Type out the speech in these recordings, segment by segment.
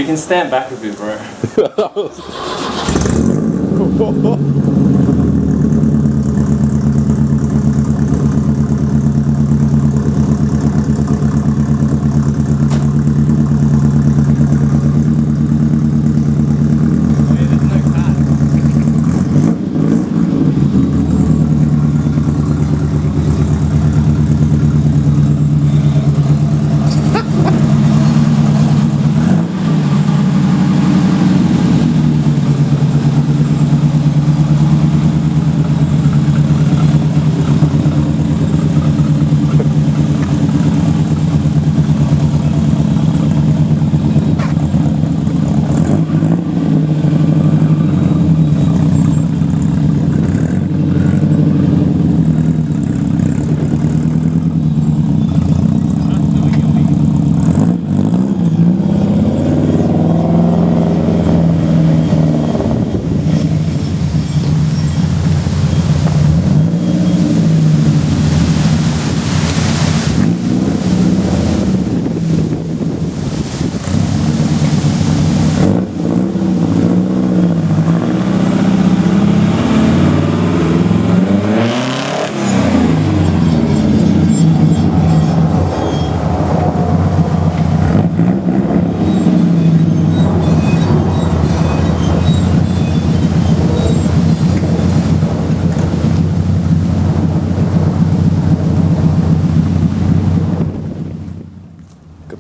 You can stand back a bit, bro.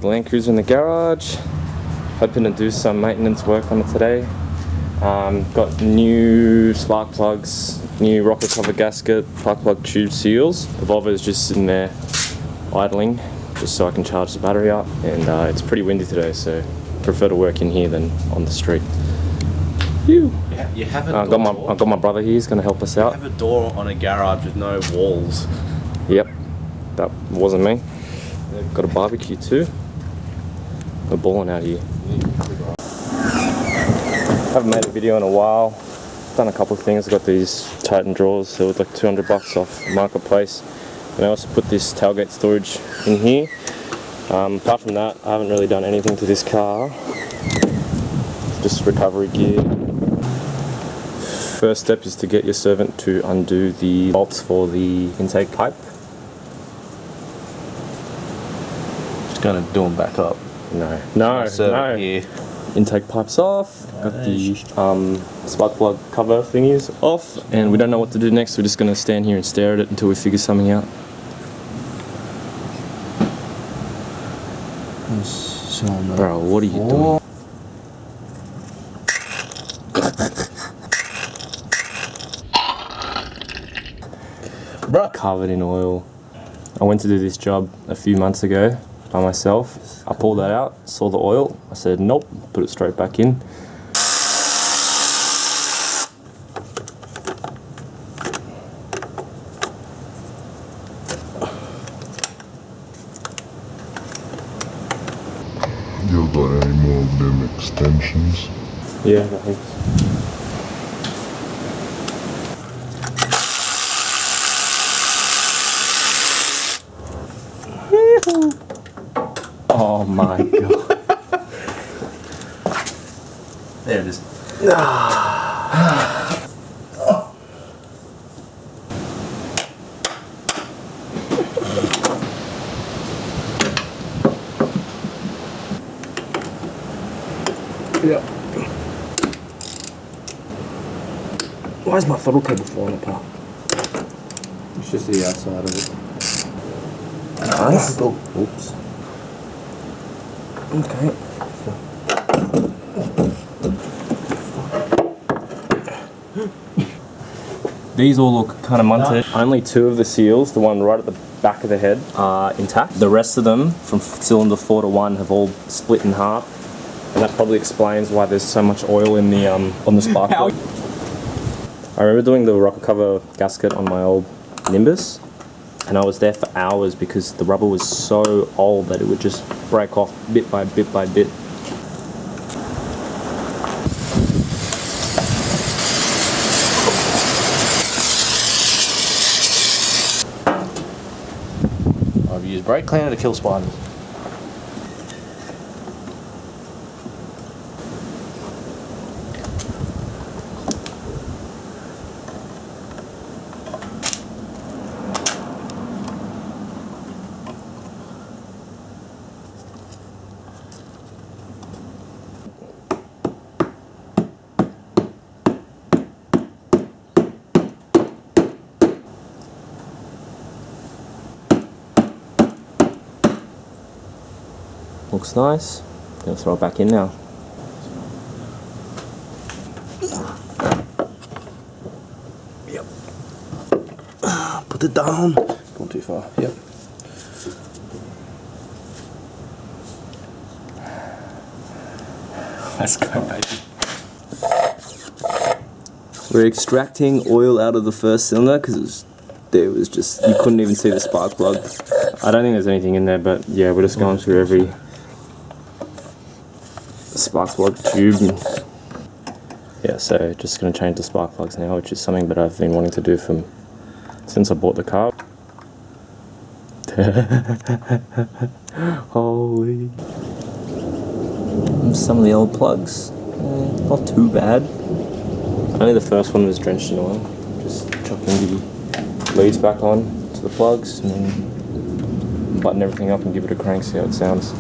The Land Cruiser in the garage, hoping to do some maintenance work on it today. Got new spark plugs, new rocker cover gasket, spark plug tube seals. The Volvo is just sitting there idling just so I can charge the battery up, and it's pretty windy today, so I prefer to work in here than on the street. Phew. You have a I've got my brother here, he's going to help us out. You have a door on a garage with no walls. Yep, that wasn't me. Got a barbecue too. We're balling out here. Haven't made a video in a while. Done a couple of things. Got these Titan drawers. They were like $200 off Marketplace. And I also put this tailgate storage in here. Apart from that, I haven't really done anything to this car. Just recovery gear. First step is to get your servant to undo the bolts for the intake pipe. Just gonna do them back up. No. Here. Intake pipes off. Got the spark plug cover thingies off, and we don't know what to do next. We're just gonna stand here and stare at it until we figure something out. Bro, what are you doing? Bro, covered in oil. I went to do this job a few months ago by myself. I pulled that out, saw the oil. I said nope, put it straight back in. You got any more of them extensions? Yeah, I think so. Oh my god. There it is. Yeah. Why is my throttle cable falling apart? It's just the outside of it. Nice. Oops. Okay. These all look kind of munted. Only two of the seals, the one right at the back of the head, are intact. The rest of them, from cylinder 4 to 1, have all split in half. And that probably explains why there's so much oil in the on the spark plug. I remember doing the rocker cover gasket on my old Nimbus, and I was there for hours because the rubber was so old that it would just break off bit by bit by bit. I've used brake cleaner to kill spiders. Looks nice. Gonna throw it back in now. Yep. Put it down. Gone too far. Yep. Let's go, baby. We're extracting oil out of the first cylinder because there was just, you couldn't even see the spark plug. I don't think there's anything in there, but yeah, we're just going through every spark plug tube. And yeah, so just going to change the spark plugs now, which is something that I've been wanting to do since I bought the car. Holy. Some of the old plugs, not too bad. Only the first one was drenched in oil. Just chucking the leads back on to the plugs and then button everything up and give it a crank, see how it sounds.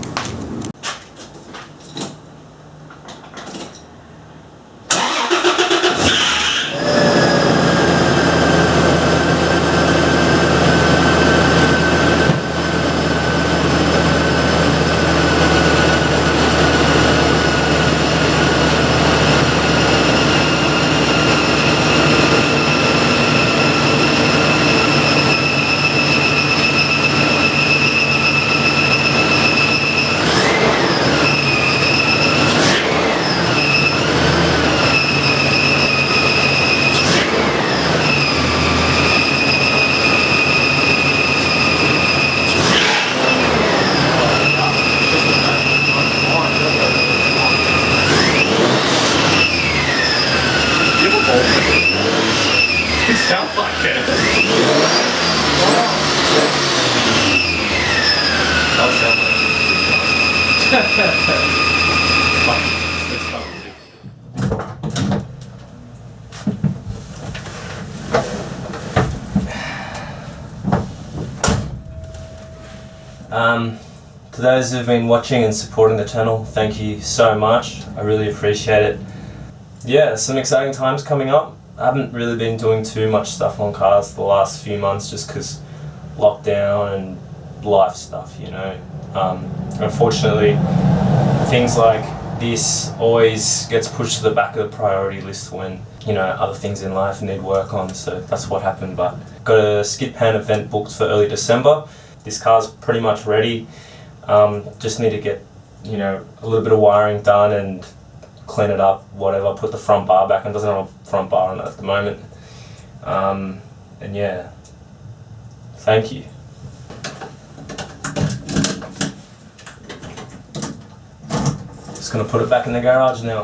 It sounds like it. To those who've been watching and supporting the channel, thank you so much. I really appreciate it. Yeah, some exciting times coming up. I haven't really been doing too much stuff on cars the last few months just because lockdown and life stuff, you know. Unfortunately, things like this always gets pushed to the back of the priority list when, you know, other things in life need work on, so that's what happened. But got a skid pan event booked for early December. This car's pretty much ready. Just need to get, you know, a little bit of wiring done and clean it up, whatever, put the front bar back, and doesn't have a front bar on it at the moment. And yeah, thank you. Just gonna put it back in the garage now.